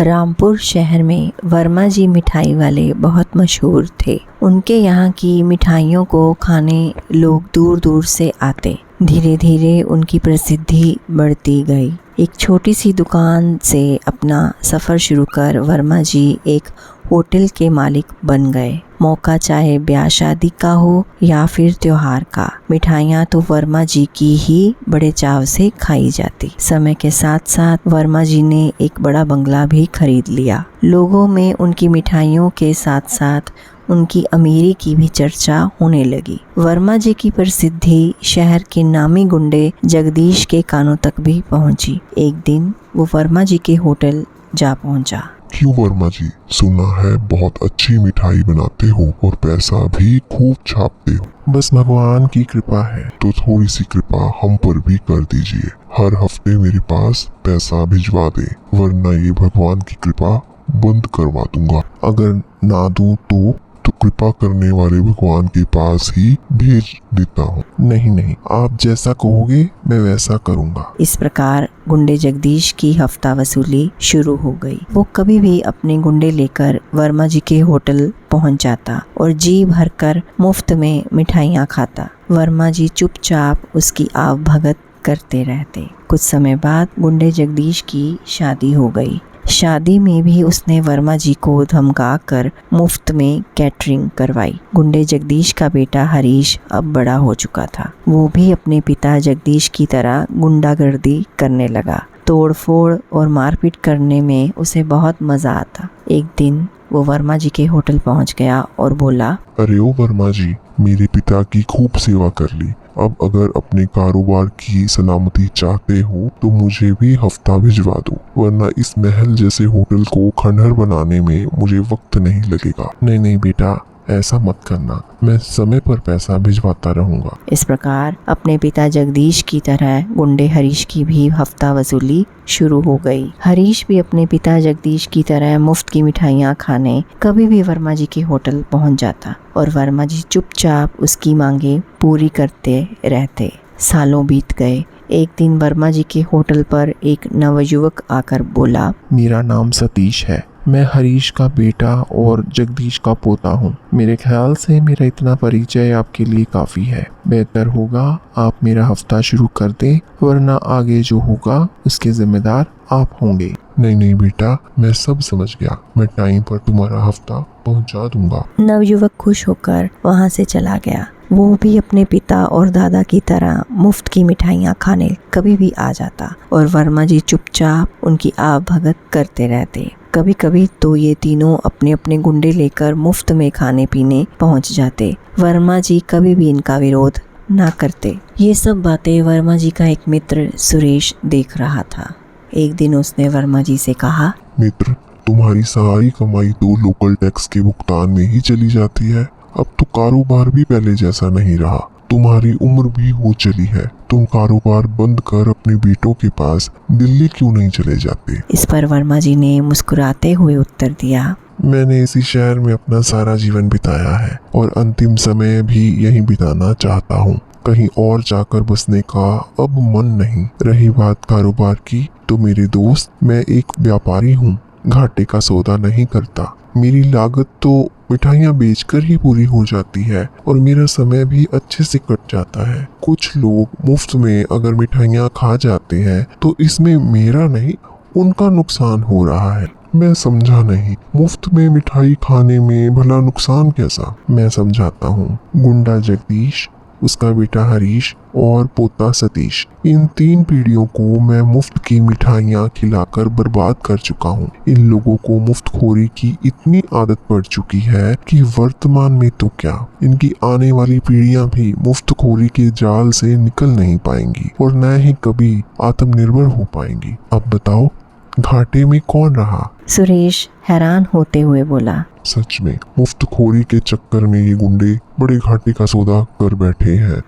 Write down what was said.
रामपुर शहर में वर्मा जी मिठाई वाले बहुत मशहूर थे। उनके यहाँ की मिठाइयों को खाने लोग दूर दूर से आते। धीरे धीरे उनकी प्रसिद्धि बढ़ती गई। एक छोटी सी दुकान से अपना सफ़र शुरू कर वर्मा जी एक होटल के मालिक बन गए। मौका चाहे ब्याह शादी का हो या फिर त्योहार का, मिठाइयाँ तो वर्मा जी की ही बड़े चाव से खाई जाती। समय के साथ साथ वर्मा जी ने एक बड़ा बंगला भी खरीद लिया। लोगों में उनकी मिठाइयों के साथ साथ उनकी अमीरी की भी चर्चा होने लगी। वर्मा जी की प्रसिद्धि शहर के नामी गुंडे जगदीश के कानों तक भी पहुंची। एक दिन वो वर्मा जी के होटल जा पहुंचा। क्यों वर्मा जी, सुना है बहुत अच्छी मिठाई बनाते हो और पैसा भी खूब छापते हो। बस भगवान की कृपा है। तो थोड़ी सी कृपा हम पर भी कर दीजिए। हर हफ्ते मेरे पास पैसा भिजवा दे, वरना ये भगवान की कृपा बंद करवा दूंगा। अगर ना दूं तो कृपा करने वाले भगवान के पास ही भेज देता हूँ। नहीं, आप जैसा कहोगे मैं वैसा करूँगा। इस प्रकार गुंडे जगदीश की हफ्ता वसूली शुरू हो गई। वो कभी भी अपने गुंडे लेकर वर्मा जी के होटल पहुंच जाता और जी भरकर मुफ्त में मिठाइयाँ खाता। वर्मा जी चुपचाप उसकी आव भगत करते रहते। कुछ समय बाद गुंडे जगदीश की शादी हो गई। शादी में भी उसने वर्मा जी को धमका कर मुफ्त में कैटरिंग करवाई। गुंडे जगदीश का बेटा हरीश अब बड़ा हो चुका था। वो भी अपने पिता जगदीश की तरह गुंडागर्दी करने लगा। तोड़फोड़ और मारपीट करने में उसे बहुत मजा आता। एक दिन वो वर्मा जी के होटल पहुंच गया और बोला, अरे ओ वर्मा जी, मेरे पिता की खूब सेवा कर ली। अब अगर अपने कारोबार की सलामती चाहते हो तो मुझे भी हफ्ता भिजवा दो, वरना इस महल जैसे होटल को खंडहर बनाने में मुझे वक्त नहीं लगेगा। नहीं बेटा, ऐसा मत करना, मैं समय पर पैसा भिजवाता रहूंगा। इस प्रकार अपने पिता जगदीश की तरह गुंडे हरीश की भी हफ्ता वसूली शुरू हो गई। हरीश भी अपने पिता जगदीश की तरह मुफ्त की मिठाइयाँ खाने कभी भी वर्मा जी के होटल पहुंच जाता और वर्मा जी चुपचाप उसकी मांगे पूरी करते रहते। सालों बीत गए। एक दिन वर्मा जी के होटल पर एक नवयुवक आकर बोला, मेरा नाम सतीश है, मैं हरीश का बेटा और जगदीश का पोता हूँ। मेरे ख्याल से मेरा इतना परिचय आपके लिए काफ़ी है। बेहतर होगा आप मेरा हफ्ता शुरू कर दें, वरना आगे जो होगा उसके जिम्मेदार आप होंगे। नहीं बेटा, मैं सब समझ गया। मैं टाइम पर तुम्हारा हफ्ता पहुंचा दूंगा। नवयुवक खुश होकर वहाँ से चला गया। वो भी अपने पिता और दादा की तरह मुफ्त की मिठाइयाँ खाने कभी भी आ जाता और वर्मा जी चुपचाप उनकी आव भगत करते रहते। कभी कभी तो ये तीनों अपने अपने गुंडे लेकर मुफ्त में खाने पीने पहुंच जाते। वर्मा जी कभी भी इनका विरोध ना करते। ये सब बातें वर्मा जी का एक मित्र सुरेश देख रहा था। एक दिन उसने वर्मा जी से कहा, मित्र, तुम्हारी सारी कमाई तो लोकल टैक्स के भुगतान में ही चली जाती है। अब तो कारोबार भी पहले जैसा नहीं रहा। तुम्हारी उम्र भी हो चली है। तुम कारोबार बंद कर अपने बेटों के पास दिल्ली क्यों नहीं चले जाते? इस पर वर्मा जी ने मुस्कुराते हुए उत्तर दिया, मैंने इसी शहर में अपना सारा जीवन बिताया है और अंतिम समय भी यहीं बिताना चाहता हूँ। कहीं और जाकर बसने का अब मन नहीं। रही बात कारोबार की, तो मेरे दोस्त, मैं एक व्यापारी हूँ, घाटे का सौदा नहीं करता। मेरी लागत तो मिठाइयाँ बेचकर ही पूरी हो जाती है और मेरा समय भी अच्छे से कट जाता है। कुछ लोग मुफ्त में अगर मिठाइयाँ खा जाते हैं तो इसमें मेरा नहीं, उनका नुकसान हो रहा है। मैं समझा नहीं, मुफ्त में मिठाई खाने में भला नुकसान कैसा? मैं समझाता हूँ। गुंडा जगदीश, उसका बेटा हरीश और पोता सतीश, इन 3 पीढ़ियों को मैं मुफ्त की मिठाइयाँ खिलाकर बर्बाद कर चुका हूँ। इन लोगों को मुफ्तखोरी की इतनी आदत पड़ चुकी है कि वर्तमान में तो क्या, इनकी आने वाली पीढ़ियाँ भी मुफ्तखोरी के जाल से निकल नहीं पाएंगी और न ही कभी आत्मनिर्भर हो पाएंगी। अब बताओ, घाटे में कौन रहा? सुरेश हैरान होते हुए बोला, सच में मुफ्तखोरी के चक्कर में ये गुंडे बड़े घाटे का सौदा कर बैठे हैं।